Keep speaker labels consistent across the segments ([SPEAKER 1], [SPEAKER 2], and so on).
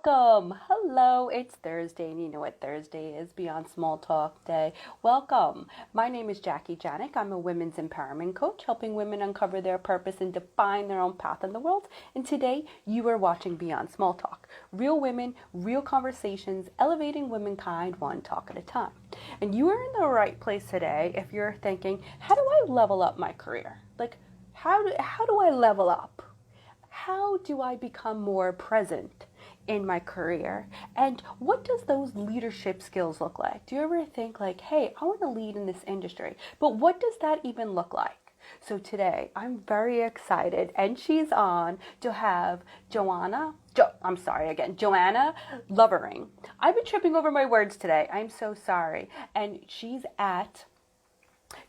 [SPEAKER 1] welcome. Hello, it's Thursday, and you know what Thursday is, Beyond Small Talk Day. Welcome. My name is Jackie Janik. I'm a women's empowerment coach, helping women uncover their purpose and define their own path in the world. And today, you are watching Beyond Small Talk. Real women, real conversations, elevating womankind one talk at a time. And you are in the right place today if you're thinking, how do I level up my career? Like, how do I level up? How do I become more present in my career? And what does those leadership skills look like? Do you ever think like, hey, I want to lead in this industry, but what does that even look like? So today I'm very excited, and she's on to have Joanna Lovering. I've been tripping over my words today. I'm so sorry. And she's at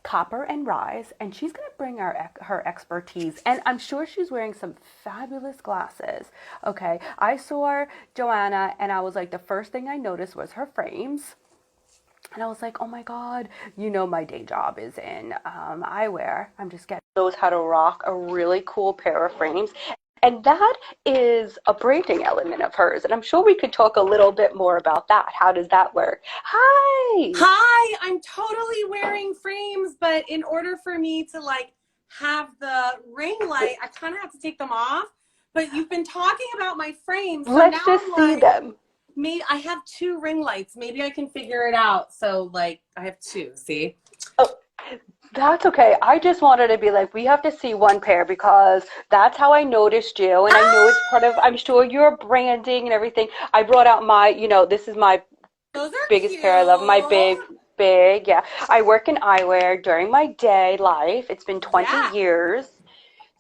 [SPEAKER 1] Copper and Rise, and she's going to bring her expertise, and I'm sure she's wearing some fabulous glasses. Okay, I saw Joanna, and I was like, the first thing I noticed was her frames, and I was like, oh my god, you know my day job is in eyewear. I'm just getting knows how to rock a really cool pair of frames. And that is a branding element of hers. And I'm sure we could talk a little bit more about that. How does that work? Hi.
[SPEAKER 2] Hi, I'm totally wearing frames, but in order for me to like have the ring light, I kind of have to take them off. But you've been talking about my frames. So
[SPEAKER 1] Let's
[SPEAKER 2] now
[SPEAKER 1] just see them.
[SPEAKER 2] Maybe I have two ring lights. Maybe I can figure it out. So like I have two, see?
[SPEAKER 1] Oh, that's okay. I just wanted to be like, we have to see one pair because that's how I noticed you. And I know it's part of, I'm sure your branding and everything. I brought out my, this is my
[SPEAKER 2] Those are
[SPEAKER 1] biggest
[SPEAKER 2] cute.
[SPEAKER 1] pair. I love my big, yeah. I work in eyewear during my day life. It's been 20 years.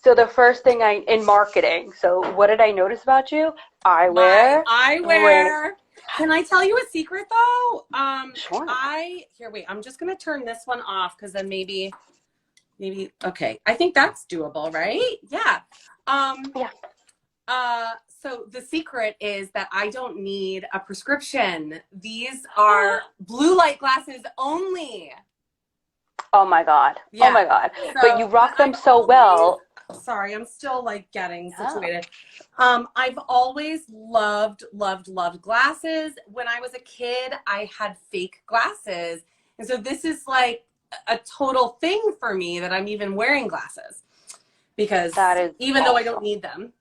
[SPEAKER 1] So the first thing in marketing. So what did I notice about you? Eyewear.
[SPEAKER 2] My eyewear. Can I tell you a secret though?
[SPEAKER 1] Sure.
[SPEAKER 2] Wait, I'm just gonna turn this one off because then maybe, okay. I think that's doable, right? Yeah.
[SPEAKER 1] Yeah.
[SPEAKER 2] So the secret is that I don't need a prescription. These are blue light glasses only.
[SPEAKER 1] Oh my God.
[SPEAKER 2] Yeah.
[SPEAKER 1] Oh my God.
[SPEAKER 2] So,
[SPEAKER 1] but you rock them so well.
[SPEAKER 2] Sorry, I'm still like getting situated. I've always loved glasses. When I was a kid, I had fake glasses. And so this is like a total thing for me that I'm even wearing glasses because even though I don't need them.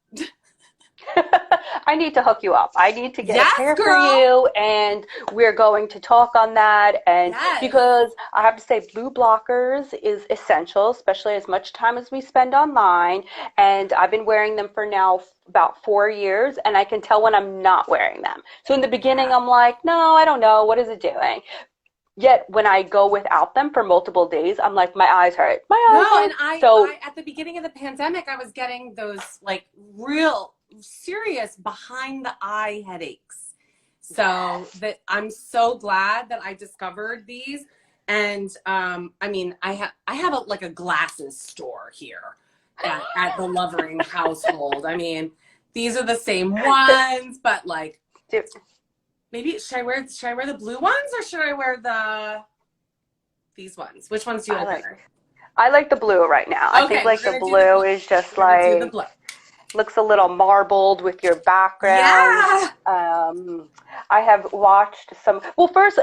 [SPEAKER 1] I need to hook you up. I need to get a pair
[SPEAKER 2] girl.
[SPEAKER 1] for you, and we're going to talk on that. And because I have to say, blue blockers is essential, especially as much time as we spend online. And I've been wearing them for now about 4 years, and I can tell when I'm not wearing them. So in the beginning, I'm like, no, I don't know. What is it doing? Yet when I go without them for multiple days, I'm like, my eyes hurt. My eyes hurt.
[SPEAKER 2] And I at the beginning of the pandemic, I was getting those like real serious behind the eye headaches. So that I'm so glad that I discovered these. And I mean, I have a glasses store here at the Lovering household. I mean, these are the same ones, but like maybe should I wear the blue ones or should I wear these ones? Which ones do you like?
[SPEAKER 1] I like the blue right now. I think like the blue is just like looks a little marbled with your background. Yeah. I have watched some. Well, first,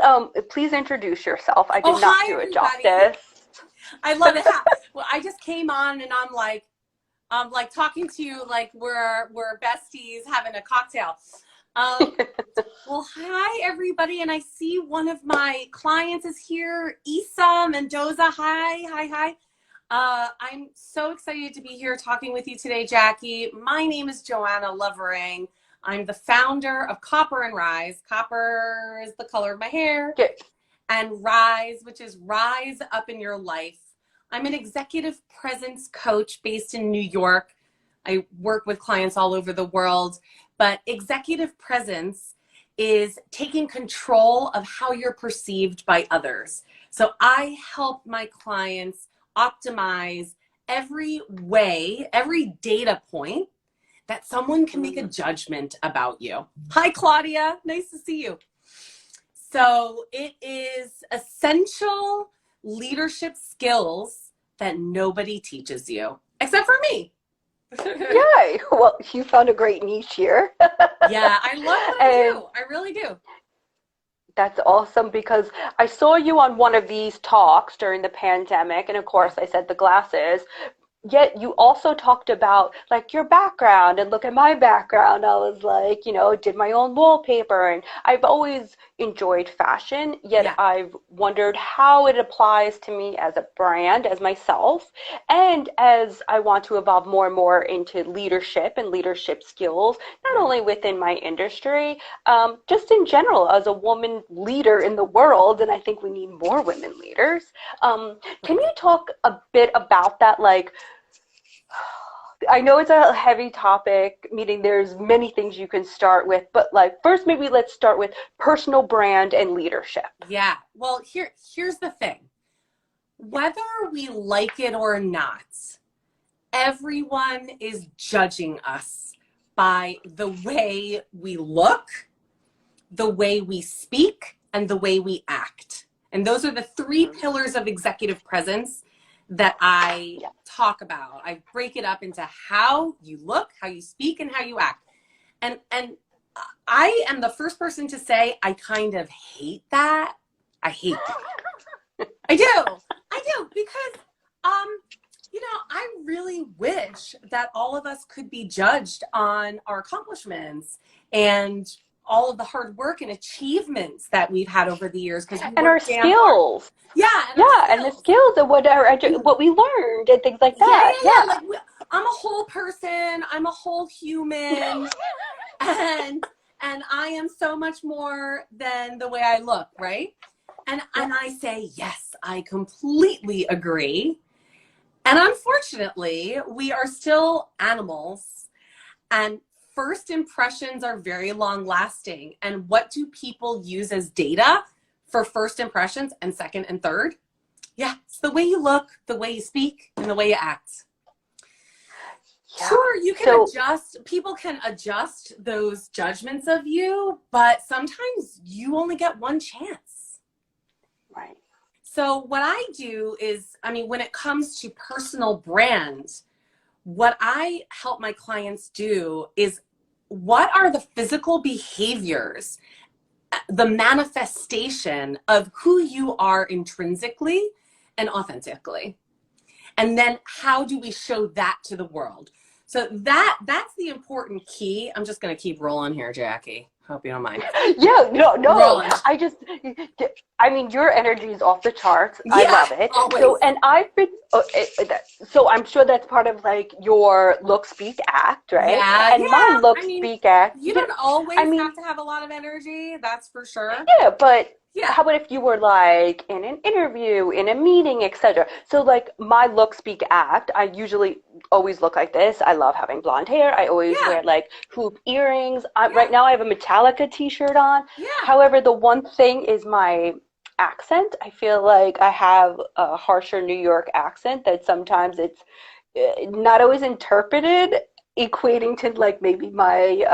[SPEAKER 1] please introduce yourself. I did not do it justice.
[SPEAKER 2] I love it. Well, I just came on and I'm like talking to you like we're besties having a cocktail. Well, hi everybody, and I see one of my clients is here, Isa Mendoza. Hi. I'm so excited to be here talking with you today, Jackie. My name is Joanna Lovering. I'm the founder of Copper and Rise. Copper is the color of my hair.
[SPEAKER 1] Good.
[SPEAKER 2] And Rise, which is Rise Up in Your Life. I'm an executive presence coach based in New York. I work with clients all over the world, but executive presence is taking control of how you're perceived by others. So I help my clients optimize every data point that someone can make a judgment about you. Hi, Claudia. Nice to see you. So it is essential leadership skills that nobody teaches you except for me.
[SPEAKER 1] Yeah, well, you found a great niche here.
[SPEAKER 2] Yeah, I love what I
[SPEAKER 1] And
[SPEAKER 2] do. I really do.
[SPEAKER 1] that's awesome because I saw you on one of these talks during the pandemic, and of
[SPEAKER 2] Yeah.
[SPEAKER 1] course, I said the glasses. Yet you also talked about like your background and look at my background. I was like, did my own wallpaper, and I've always enjoyed fashion, yet
[SPEAKER 2] Yeah.
[SPEAKER 1] I've wondered how it applies to me as a brand, as myself, and as I want to evolve more and more into leadership and leadership skills, not
[SPEAKER 2] Yeah.
[SPEAKER 1] only within my industry, just in general as a woman leader in the world, and I think we need more women leaders. Can you talk a bit about that, like I know it's a heavy topic, meaning there's many things you can start with, but like first maybe let's start with personal brand and leadership.
[SPEAKER 2] Yeah. Well, here's the thing. Whether we like it or not, everyone is judging us by the way we look, the way we speak, and the way we act. And those are the three
[SPEAKER 1] Mhm.
[SPEAKER 2] pillars of executive presence that I
[SPEAKER 1] Yeah.
[SPEAKER 2] talk about. I break it up into how you look, how you speak, and how you act. And I am the first person to say I kind of hate that. I hate that. I do. I do because I really wish that all of us could be judged on our accomplishments and all of the hard work and achievements that we've had over the years because we
[SPEAKER 1] And our
[SPEAKER 2] work damn hard.
[SPEAKER 1] skills.
[SPEAKER 2] Yeah, and our
[SPEAKER 1] Yeah, and the
[SPEAKER 2] skills.
[SPEAKER 1] skills and whatever, what we learned and things like
[SPEAKER 2] Yeah,
[SPEAKER 1] that.
[SPEAKER 2] yeah, yeah.
[SPEAKER 1] Yeah.
[SPEAKER 2] Like I'm a whole person. I'm a whole human, and and I am so much more than the way I look, right? And
[SPEAKER 1] Yeah.
[SPEAKER 2] I say yes, I completely agree. And unfortunately, we are still animals, and first impressions are very long lasting. And what do people use as data for first impressions and second and third? Yeah, it's the way you look, the way you speak, and the way you act.
[SPEAKER 1] Yeah.
[SPEAKER 2] Sure, you can
[SPEAKER 1] So,
[SPEAKER 2] adjust, people can adjust those judgments of you, but sometimes you only get one chance.
[SPEAKER 1] right.
[SPEAKER 2] So, what I do is, I mean, when it comes to personal brand, what I help my clients do is what are the physical behaviors, the manifestation of who you are intrinsically and authentically? And then how do we show that to the world? So that's the important key. I'm just going to keep rolling here, Jackie. Hope you don't mind.
[SPEAKER 1] Yeah, no, no.
[SPEAKER 2] Rolling.
[SPEAKER 1] I mean, your energy is off the charts. I
[SPEAKER 2] Yeah,
[SPEAKER 1] love it.
[SPEAKER 2] always.
[SPEAKER 1] So, and I've been, so I'm sure that's part of like your look, speak, act, right?
[SPEAKER 2] Yeah,
[SPEAKER 1] And my
[SPEAKER 2] yeah.
[SPEAKER 1] look,
[SPEAKER 2] I mean,
[SPEAKER 1] speak, act,
[SPEAKER 2] you don't
[SPEAKER 1] I
[SPEAKER 2] always
[SPEAKER 1] mean,
[SPEAKER 2] have to have a lot of energy, that's for sure.
[SPEAKER 1] yeah, but
[SPEAKER 2] Yeah.
[SPEAKER 1] how about if you were like in an interview, in a meeting, etc.? So like my look, speak, act, I usually always look like this. I love having blonde hair. I always
[SPEAKER 2] Yeah.
[SPEAKER 1] wear like hoop earrings.
[SPEAKER 2] Yeah.
[SPEAKER 1] Right now I have a Metallica t-shirt on.
[SPEAKER 2] Yeah.
[SPEAKER 1] However, the one thing is my accent. I feel like I have a harsher New York accent that sometimes it's not always interpreted equating to like maybe my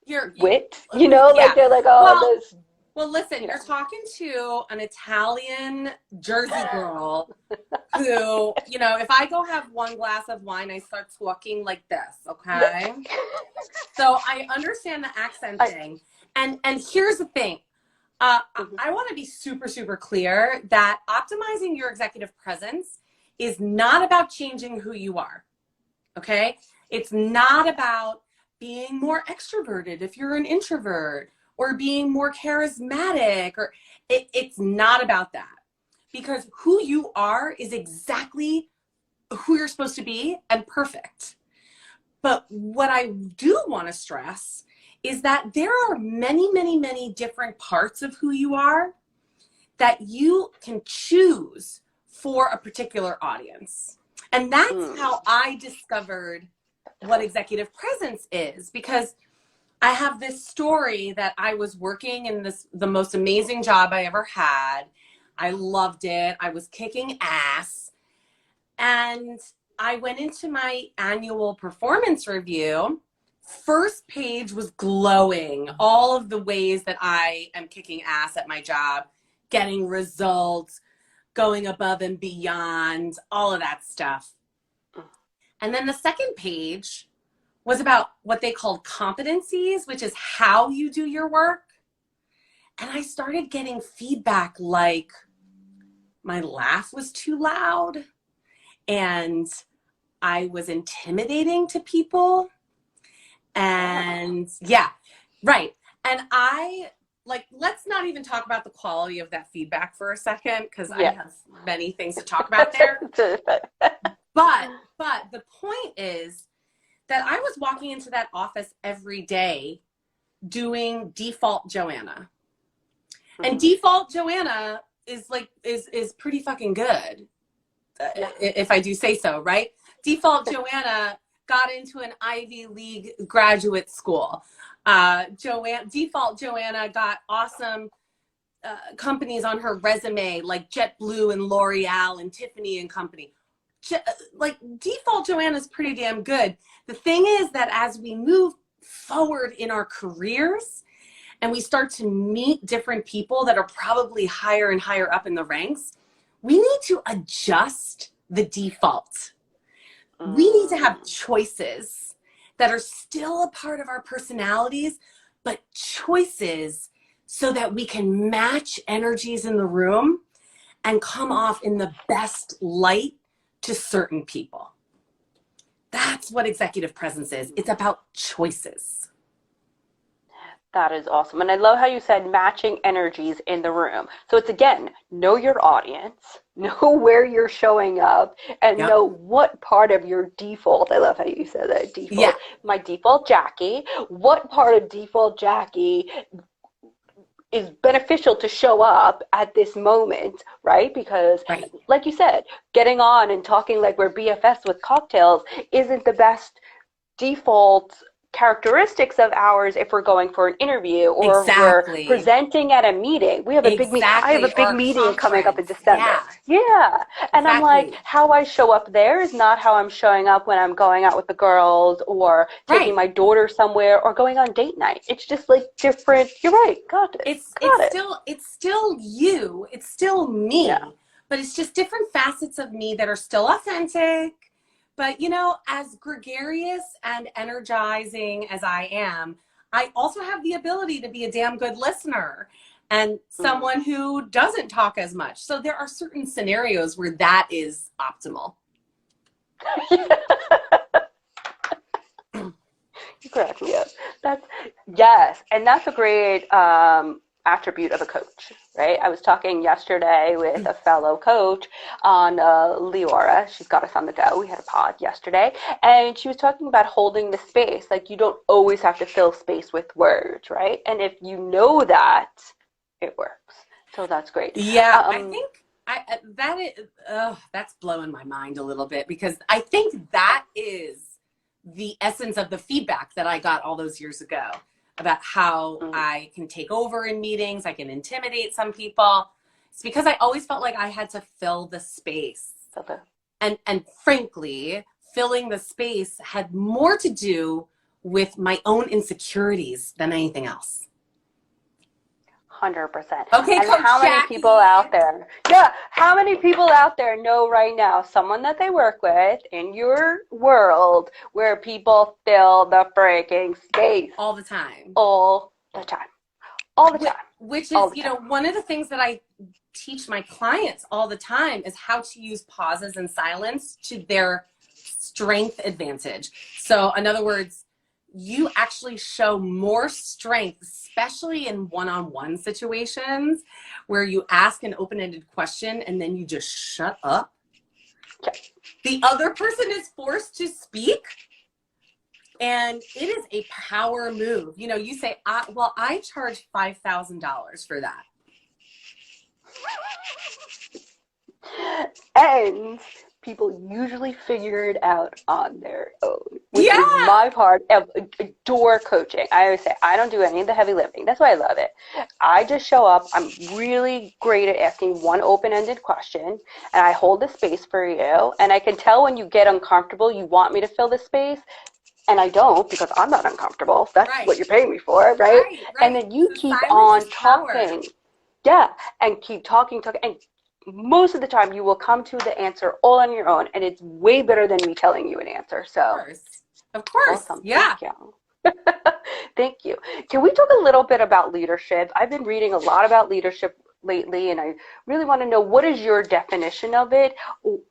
[SPEAKER 2] You
[SPEAKER 1] wit, like
[SPEAKER 2] yeah.
[SPEAKER 1] they're like, oh,
[SPEAKER 2] Well,
[SPEAKER 1] this,
[SPEAKER 2] well, listen,
[SPEAKER 1] you
[SPEAKER 2] you're
[SPEAKER 1] know.
[SPEAKER 2] talking to an Italian Jersey girl who, if I go have one glass of wine, I start talking like this, okay? So I understand the accent
[SPEAKER 1] I,
[SPEAKER 2] thing. And here's the thing. I want to be super, super clear that optimizing your executive presence is not about changing who you are, okay? It's not about being more extroverted if you're an introvert or being more charismatic or it's not about that because who you are is exactly who you're supposed to be and perfect. But what I do want to stress is that there are many, many, many different parts of who you are that you can choose for a particular audience. And that's
[SPEAKER 1] mm,
[SPEAKER 2] how I discovered what executive presence is because I have this story that I was working in the most amazing job I ever had. I loved it. I was kicking ass. And I went into my annual performance review. First page was glowing. All of the ways that I am kicking ass at my job, getting results, going above and beyond, all of that stuff. And then the second page was about what they called competencies, which is how you do your work. And I started getting feedback like my laugh was too loud and I was intimidating to people. And yeah, right. And I like, let's not even talk about the quality of that feedback for a second, because I have many things to talk about there. But the point is that I was walking into that office every day doing default Joanna. And default Joanna is like, is pretty fucking good. If I do say so, right? Default Joanna got into an Ivy League graduate school. Default Joanna got awesome companies on her resume like JetBlue and L'Oreal and Tiffany and Company. Like default Joanna's pretty damn good. The thing is that as we move forward in our careers and we start to meet different people that are probably higher and higher up in the ranks, we need to adjust the default. We need to have choices that are still a part of our personalities, but choices so that we can match energies in the room and come off in the best light to certain people. That's what executive presence is. It's about choices.
[SPEAKER 1] That is awesome. And I love how you said matching energies in the room. So it's, again, know your audience, know where you're showing up, and know what part of your default, I love how you said that, default, my default Jackie, what part of default Jackie is beneficial to show up at this moment, right? Because like you said, getting on and talking like we're BFFs with cocktails isn't the best default characteristics of ours if we're going for an interview or we're presenting at a meeting. We have a big meeting. I have a big meeting coming up in December. And I'm like, how I show up there is not how I'm showing up when I'm going out with the girls or taking my daughter somewhere or going on date night. It's just like different. You're right. Got it.
[SPEAKER 2] It's still you. It's still me. But it's just different facets of me that are still authentic. But, you know, as gregarious and energizing as I am, I also have the ability to be a damn good listener and someone who doesn't talk as much. So there are certain scenarios where that is optimal.
[SPEAKER 1] You crack me up. And that's a great attribute of a coach, right? I was talking yesterday with a fellow coach on Leora. She's got us on the go. We had a pod yesterday, and she was talking about holding the space. Like, you don't always have to fill space with words, right? And if you know that, it works. So that's great.
[SPEAKER 2] I think that's blowing my mind a little bit, because I think that is the essence of the feedback that I got all those years ago about how I can take over in meetings, I can intimidate some people. It's because I always felt like I had to fill the space. And frankly, filling the space had more to do with my own insecurities than anything else.
[SPEAKER 1] 100%.
[SPEAKER 2] Okay,
[SPEAKER 1] and
[SPEAKER 2] Coach
[SPEAKER 1] how many
[SPEAKER 2] Jackie.
[SPEAKER 1] people out there? How many people out there know right now someone that they work with in your world where people fill the freaking space
[SPEAKER 2] all the time?
[SPEAKER 1] All the time.
[SPEAKER 2] Which is, you know, one of the things that I teach my clients all the time is how to use pauses and silence to their strength advantage. So in other words, you actually show more strength, especially in one-on-one situations where you ask an open-ended question and then you just shut up. The other person is forced to speak, and it is a power move. You know, you say, I charge $5,000 for that.
[SPEAKER 1] And people usually figure it out on their own, which is my part of door coaching. I always say, I don't do any of the heavy lifting. That's why I love it. I just show up. I'm really great at asking one open-ended question, and I hold the space for you. And I can tell when you get uncomfortable, you want me to fill the space, and I don't, because I'm not uncomfortable. That's what you're paying me for, right? And then you keep on talking. And keep talking. And most of the time you will come to the answer all on your own, and it's way better than me telling you an answer. So,
[SPEAKER 2] of course,
[SPEAKER 1] awesome.
[SPEAKER 2] yeah.
[SPEAKER 1] Thank you. Thank you. Can we talk a little bit about leadership? I've been reading a lot about leadership lately, and I really want to know, what is your definition of it,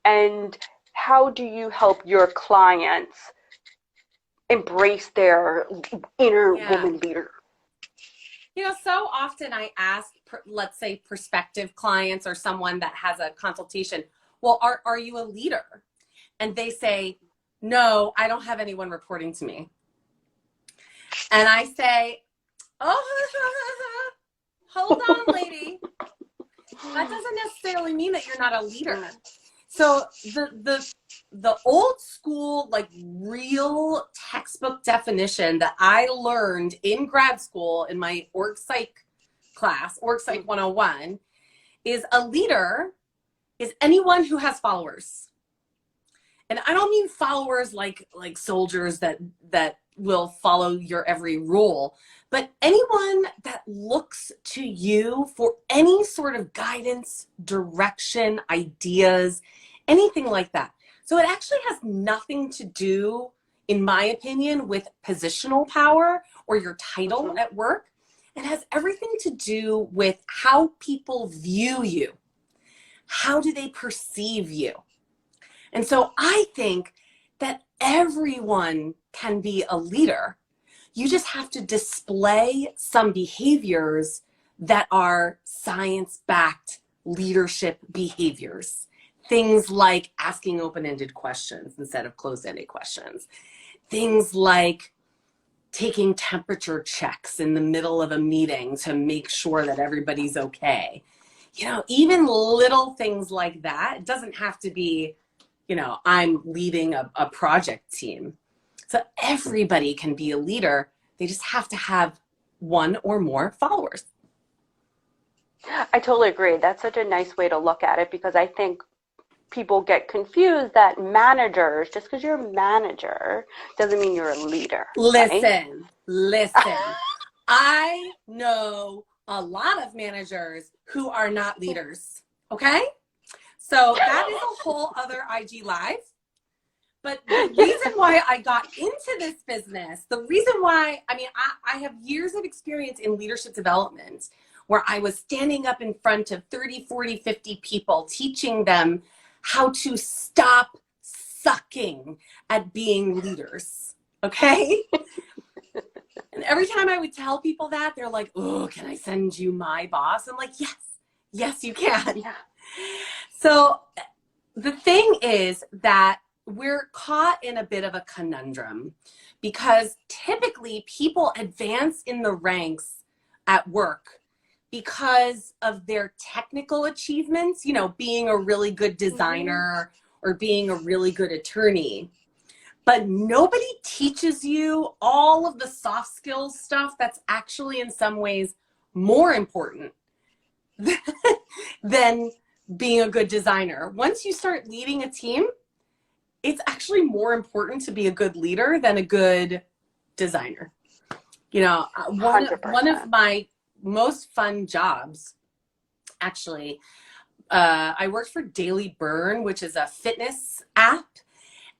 [SPEAKER 1] and how do you help your clients embrace their inner woman leader?
[SPEAKER 2] You know, so often I ask, let's say, prospective clients or someone that has a consultation, well, are you a leader? And they say, no, I don't have anyone reporting to me. And I say, oh, hold on, lady. That doesn't necessarily mean that you're not a leader. So the old school, like real textbook definition that I learned in grad school in my org psych class, org psych 101, is a leader is anyone who has followers. And I don't mean followers like soldiers that will follow your every rule, but anyone that looks to you for any sort of guidance, direction, ideas, anything like that. So it actually has nothing to do, in my opinion, with positional power or your title at work. It has everything to do with how people view you. How do they perceive you? And so I think that everyone can be a leader. You just have to display some behaviors that are science-backed leadership behaviors. Things like asking open-ended questions instead of closed-ended questions. Things like taking temperature checks in the middle of a meeting to make sure that everybody's okay. You know, even little things like that. It doesn't have to be, you know, I'm leading a project team. So everybody can be a leader. They just have to have one or more followers.
[SPEAKER 1] I totally agree. That's such a nice way to look at it, because I think people get confused that managers, just because you're a manager doesn't mean you're a leader.
[SPEAKER 2] Listen. I know a lot of managers who are not leaders. Okay? So that is a whole other IG Live. But the reason why I got into this business, the reason why, I have years of experience in leadership development where I was standing up in front of 30, 40, 50 people, teaching them how to stop sucking at being leaders. Okay? And every time I would tell people that, they're like, oh, can I send you my boss? I'm like, yes, you can.
[SPEAKER 1] Yeah.
[SPEAKER 2] So the thing is that we're caught in a bit of a conundrum, because typically people advance in the ranks at work because of their technical achievements, you know, being a really good designer or being a really good attorney. But nobody teaches you all of the soft skills stuff that's actually in some ways more important than being a good designer. Once you start leading a team, it's actually more important to be a good leader than a good designer. You know, one of my most fun jobs, actually, I worked for Daily Burn, which is a fitness app.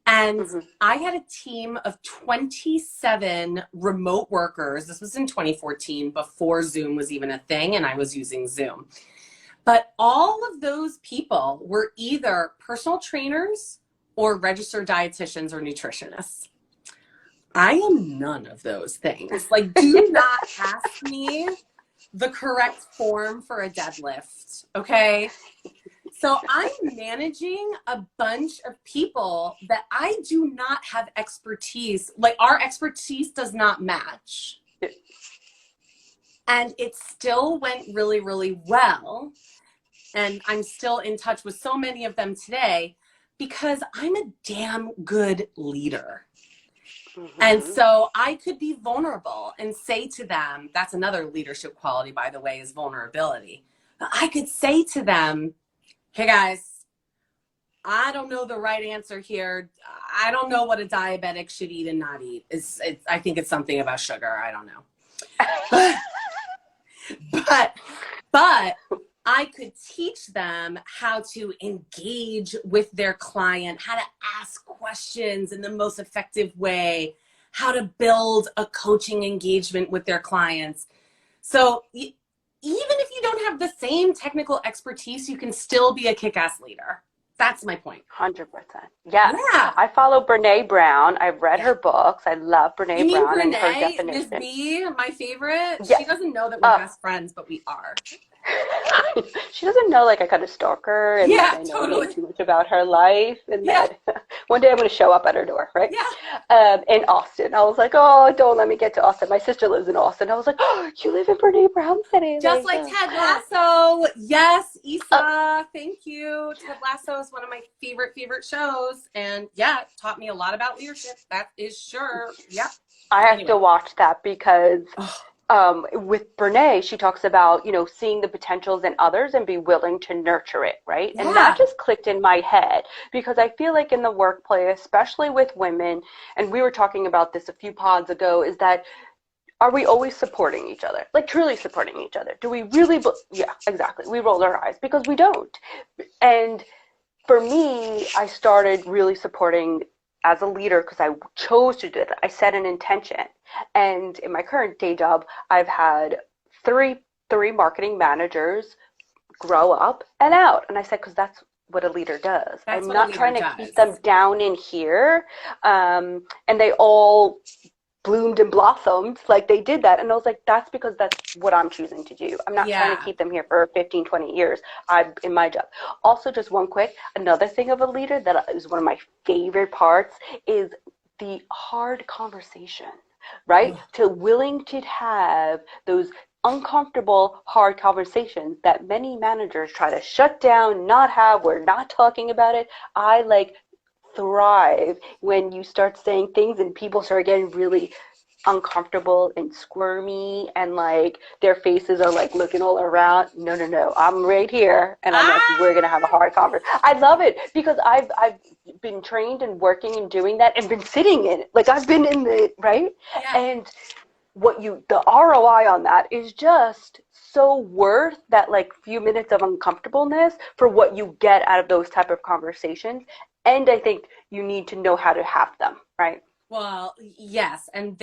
[SPEAKER 2] And I had a team of 27 remote workers. This was in 2014, before Zoom was even a thing, and I was using Zoom. But all of those people were either personal trainers or registered dietitians or nutritionists. I am none of those things. Like, do not ask me the correct form for a deadlift, okay? So I'm managing a bunch of people that I do not have expertise. Like, our expertise does not match. And it still went really, really well. And I'm still in touch with so many of them today because I'm a damn good leader. And so I could be vulnerable and say to them, that's another leadership quality, by the way, is vulnerability. But I could say to them, hey guys, I don't know the right answer here. I don't know what a diabetic should eat and not eat. I think it's something about sugar. I don't know. But I I could teach them how to engage with their client, how to ask questions in the most effective way, how to build a coaching engagement with their clients. So even if you don't have the same technical expertise, you can still be a kick-ass leader. That's my point.
[SPEAKER 1] 100%. Yes.
[SPEAKER 2] Yeah.
[SPEAKER 1] I follow Brene Brown. I've read her books. I love
[SPEAKER 2] You
[SPEAKER 1] Brene
[SPEAKER 2] mean
[SPEAKER 1] Brown and her
[SPEAKER 2] Brene, Miss
[SPEAKER 1] definition.
[SPEAKER 2] B, my favorite?
[SPEAKER 1] Yes.
[SPEAKER 2] She doesn't know that we're best friends, but we are.
[SPEAKER 1] She doesn't know like I kind of stalk her and
[SPEAKER 2] Yeah,
[SPEAKER 1] that I know
[SPEAKER 2] totally.
[SPEAKER 1] way too much about her life and
[SPEAKER 2] Yeah.
[SPEAKER 1] that one day I'm going to show up at her door, right?
[SPEAKER 2] Yeah.
[SPEAKER 1] In Austin. I was like, oh, don't let me get to Austin. My sister lives in Austin. I was like, oh, you live in Brene Brown City.
[SPEAKER 2] Just like Ted Lasso. Yes, Issa. Thank you. Ted Lasso is one of my favorite shows. And yeah, it taught me a lot about leadership. That is sure. Yep.
[SPEAKER 1] I have to watch that because with Brene, she talks about, seeing the potentials in others and be willing to nurture it, right?
[SPEAKER 2] Yeah.
[SPEAKER 1] And that just clicked in my head because I feel like in the workplace, especially with women, and we were talking about this a few pods ago, is that are we always supporting each other? Like truly supporting each other? Do we really? Yeah, exactly. We roll our eyes because we don't. And for me, I started really supporting as a leader because I chose to do that. I set an intention. And in my current day job, I've had three marketing managers grow up and out. And I said, because that's what a leader does. I'm not trying to keep them down in here. And they all bloomed and blossomed like they did that. And I was like, that's because that's what I'm choosing to do. I'm not trying to keep them here for 15, 20 years. I'm in my job. Also, just another thing of a leader that is one of my favorite parts is the hard conversation, right? To willing to have those uncomfortable, hard conversations that many managers try to shut down, not have, we're not talking about it. I thrive when you start saying things and people start getting really uncomfortable and squirmy and their faces are looking all around. No, I'm right here and I'm we're gonna have a hard conversation. I love it because I've been trained and working and doing that and been sitting in it. I've been in the right.
[SPEAKER 2] Yeah.
[SPEAKER 1] And the ROI on that is just so worth that few minutes of uncomfortableness for what you get out of those type of conversations. And I think you need to know how to have them, right?
[SPEAKER 2] Well, yes. And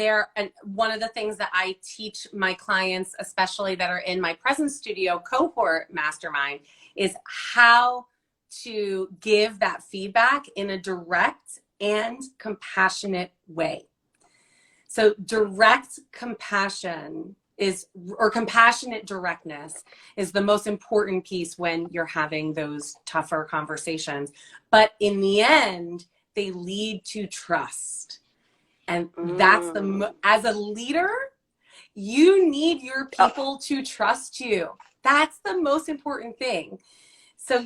[SPEAKER 2] one of the things that I teach my clients, especially that are in my Presence Studio cohort mastermind, is how to give that feedback in a direct and compassionate way. So direct compassion compassionate directness is the most important piece when you're having those tougher conversations. But in the end, they lead to trust. And that's as a leader, you need your people to trust you. That's the most important thing. So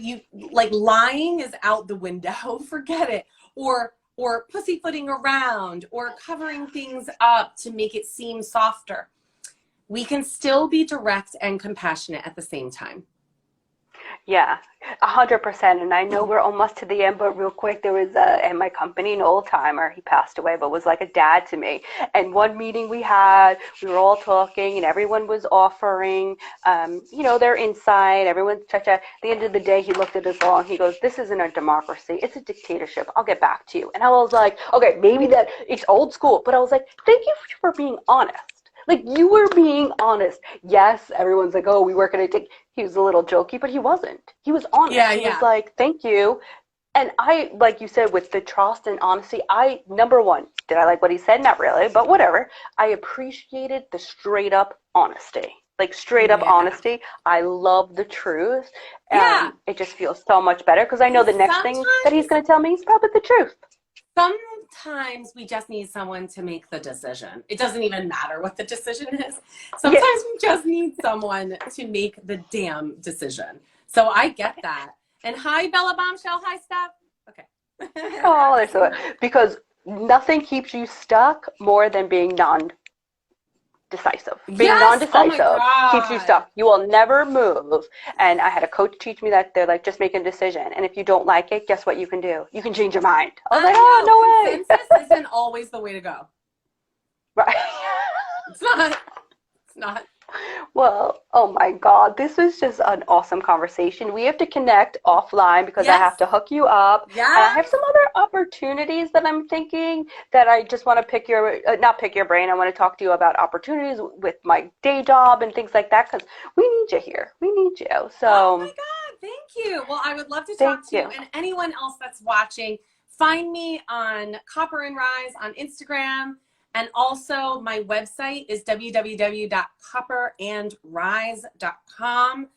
[SPEAKER 2] lying is out the window, forget it. Or pussyfooting around or covering things up to make it seem softer. We can still be direct and compassionate at the same time.
[SPEAKER 1] Yeah, 100%. And I know we're almost to the end, but real quick, there was in my company an old timer. He passed away, but was like a dad to me. And one meeting we had, we were all talking, and everyone was offering, their insight. Everyone's at the end of the day, he looked at us all and he goes, "This isn't a democracy. It's a dictatorship. I'll get back to you." And I was like, okay, maybe that it's old school, but I was like, thank you for being honest. You were being honest. Yes, everyone's like, oh, we work at a he was a little jokey, but he wasn't. He was honest. He was like, thank you. And I, like you said, with the trust and honesty, number one, did I like what he said? Not really, but whatever. I appreciated the straight up honesty. Straight up honesty. I love the truth. It just feels so much better because I know the next thing that he's going to tell me is probably the truth.
[SPEAKER 2] Sometimes we just need someone to make the decision. It doesn't even matter what the decision is. Sometimes we just need someone to make the damn decision. So I get that. And hi, Bella Bombshell. Hi, Steph. Okay.
[SPEAKER 1] Oh, there's so because nothing keeps you stuck more than being non-decisive. Being non-decisive keeps you stuck. You will never move. And I had a coach teach me that. They're like, just make a decision. And if you don't like it, guess what you can do? You can change your mind. I was like, oh, no way.
[SPEAKER 2] Consensus isn't always the way to go.
[SPEAKER 1] Right.
[SPEAKER 2] It's not.
[SPEAKER 1] Well, oh my God, this was just an awesome conversation. We have to connect offline because I
[SPEAKER 2] Yes.
[SPEAKER 1] have to hook you up. And I
[SPEAKER 2] Yes.
[SPEAKER 1] have some other opportunities that I'm thinking that I just want to not pick your brain. I want to talk to you about opportunities with my day job and things like that because we need you here. We need you.
[SPEAKER 2] Oh my
[SPEAKER 1] So
[SPEAKER 2] God, thank you. Well, I would love to
[SPEAKER 1] thank
[SPEAKER 2] talk to you
[SPEAKER 1] you.
[SPEAKER 2] and anyone else that's watching. Find me on Copper and Rise on Instagram. And also my website is www.copperandrise.com.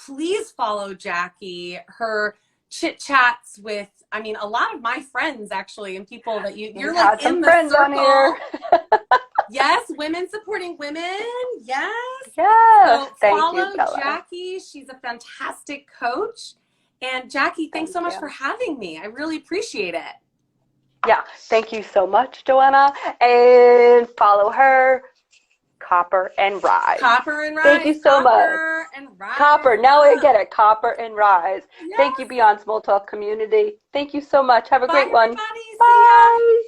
[SPEAKER 2] Please follow Jackie. Her chit chats with, I mean, a lot of my friends actually, and people that
[SPEAKER 1] You
[SPEAKER 2] you're like
[SPEAKER 1] had
[SPEAKER 2] in
[SPEAKER 1] some
[SPEAKER 2] the
[SPEAKER 1] friends on here.
[SPEAKER 2] circle. Yes, women supporting women. Yes.
[SPEAKER 1] Yes.
[SPEAKER 2] So
[SPEAKER 1] Thank you,
[SPEAKER 2] follow
[SPEAKER 1] Bella.
[SPEAKER 2] Jackie. She's a fantastic coach. And Jackie, thanks so
[SPEAKER 1] Thank
[SPEAKER 2] much for
[SPEAKER 1] you.
[SPEAKER 2] having me. I really appreciate it.
[SPEAKER 1] Yeah. Thank you so much, Joanna. And follow her, Copper and Rise.
[SPEAKER 2] Copper and
[SPEAKER 1] Thank
[SPEAKER 2] Rise,
[SPEAKER 1] you so much.
[SPEAKER 2] Copper and Rise
[SPEAKER 1] Copper. Now I
[SPEAKER 2] up.
[SPEAKER 1] get it. Copper and Rise. Thank you,
[SPEAKER 2] Yes.
[SPEAKER 1] Beyond Small Talk community. Thank you so much. Have a
[SPEAKER 2] Bye,
[SPEAKER 1] great one.
[SPEAKER 2] everybody. See ya.
[SPEAKER 1] Bye.